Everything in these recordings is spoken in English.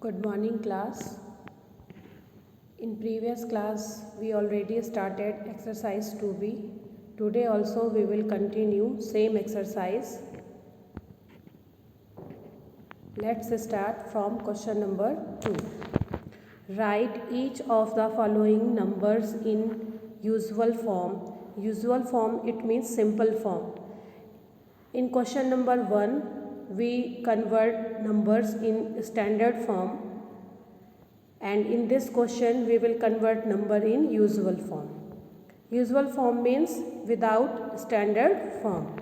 Good morning class. In previous class we already started exercise 2b. Today also we will continue same exercise. Let's start from question number 2. Write each of the following numbers in usual form. Usual form, it means simple form. In question number 1 we convert numbers in standard form, and in this question we will convert number in usual form. Usual form means without standard form.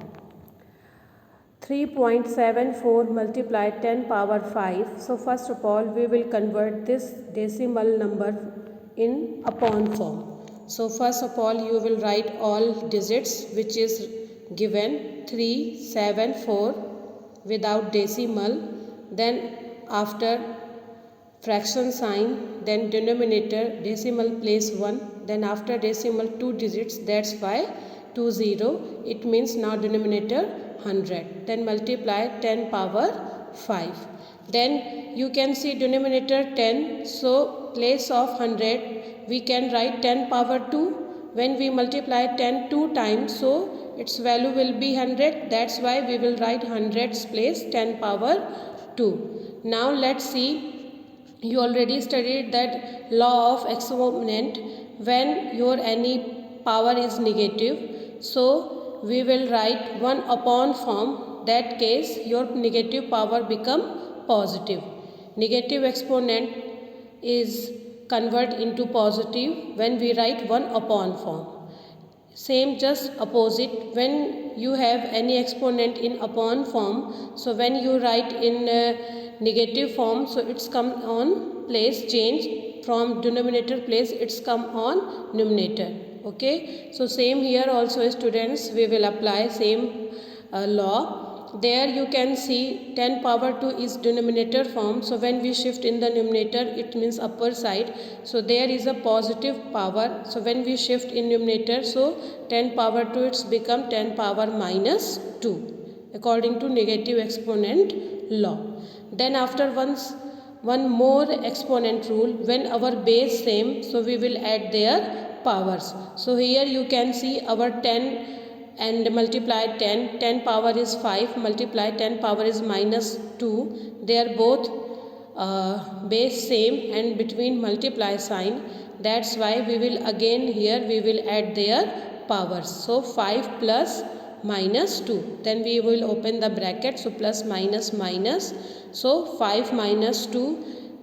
3.74 multiply 10 power 5. So first of all we will convert this decimal number in upon form. So first of all you will write all digits which is given 374 without decimal, then after fraction sign, then denominator decimal place 1, then after decimal 2 digits, that's why 20, it means now denominator 100, then multiply 10 power 5. Then you can see denominator 10, so place of 100 we can write 10 power 2. When we multiply 10 2 times, so its value will be 100, that's why we will write 100's place 10 power 2. Now let's see, you already studied that law of exponent. When your any power is negative, so we will write 1 upon form. That case your negative power become positive. Negative exponent is convert into positive when we write 1 upon form. Same just opposite, when you have any exponent in upon form, so when you write in negative form, so it's come on place change from denominator place, it's come on numerator. Okay, so same here also students, we will apply same law. There you can see 10 power 2 is denominator form, so when we shift in the numerator it means upper side, so there is a positive power, so when we shift in numerator, so 10 power 2 it's become 10 power minus 2 according to negative exponent law. Then after one more exponent rule, when our base same, so we will add their powers. So here you can see our 10 and multiply 10 power is 5, multiply 10 power is minus 2, they are both base same and between multiply sign, that's why we will again here we will add their powers. So 5 plus minus 2, then we will open the bracket, so plus minus minus, so 5 minus 2,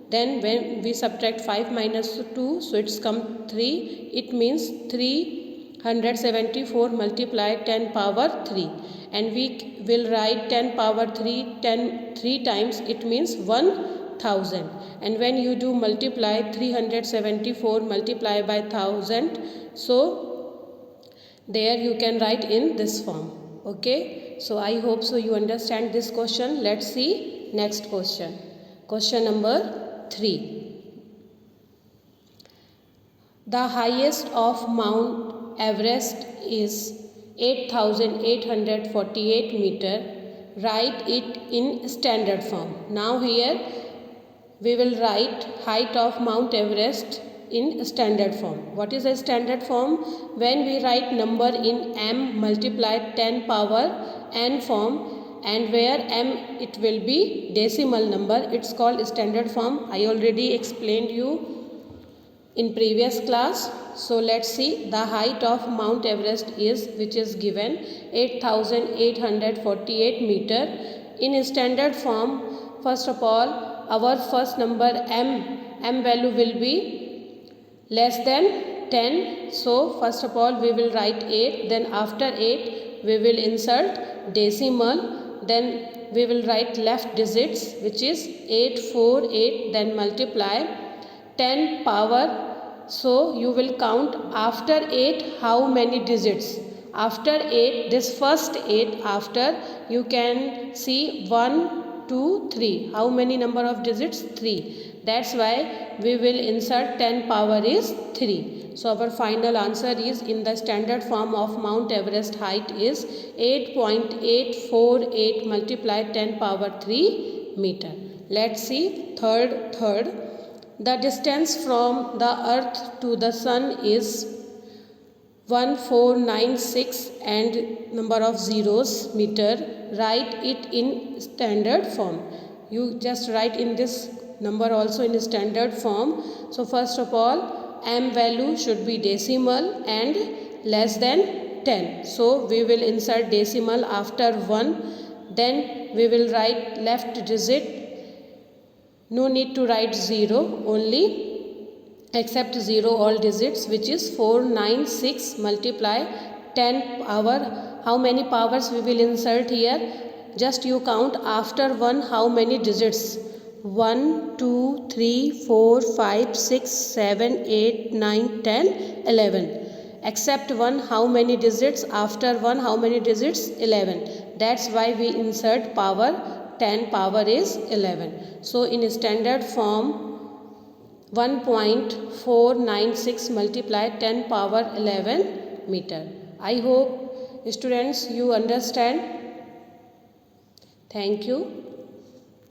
then when we subtract 5 minus 2, so it's come 3, it means 374 multiply 10 power 3, and we will write 10 power 3 3 times, it means 1000, and when you do multiply 374 multiply by 1000, so there you can write in this form. Okay, so I hope so you understand this question. Let's see next question. Question number 3. The highest of Mount Everest is 8,848 meter. Write it in standard form. Now here we will write height of Mount Everest in standard form. What is a standard form? When we write number in m multiplied 10 power n form, and where m it will be decimal number, it's called standard form. I already explained you in previous class. So let's see, the height of Mount Everest is, which is given 8,848 meter. In standard form, first of all our first number m value will be less than 10, so first of all we will write 8, then after 8 we will insert decimal, then we will write left digits which is 848, then multiply 10 power, so you will count after 8 how many digits. After 8, this first 8 after, you can see 1 2 3, how many number of digits? 3, that's why we will insert 10 power is 3. So our final answer is in the standard form of Mount Everest height is 8.848 multiplied 10 power 3 meter. Let's see third. The distance from the earth to the sun is 1496 and number of zeros meter. Write it in standard form. You just write in this number also in standard form. So first of all, m value should be decimal and less than 10. So we will insert decimal after 1. Then we will write left digit. No need to write 0, only except 0 all digits, which is 496 multiply 10 power. How many powers we will insert here? Just you count after 1 how many digits. 1, 2, 3, 4, 5, 6, 7, 8, 9, 10, 11. Except 1 how many digits? After 1 how many digits? 11. That's why we insert power. 10 power is 11. So in standard form 1.496 multiply 10 power 11 meter. I hope students you understand. Thank you.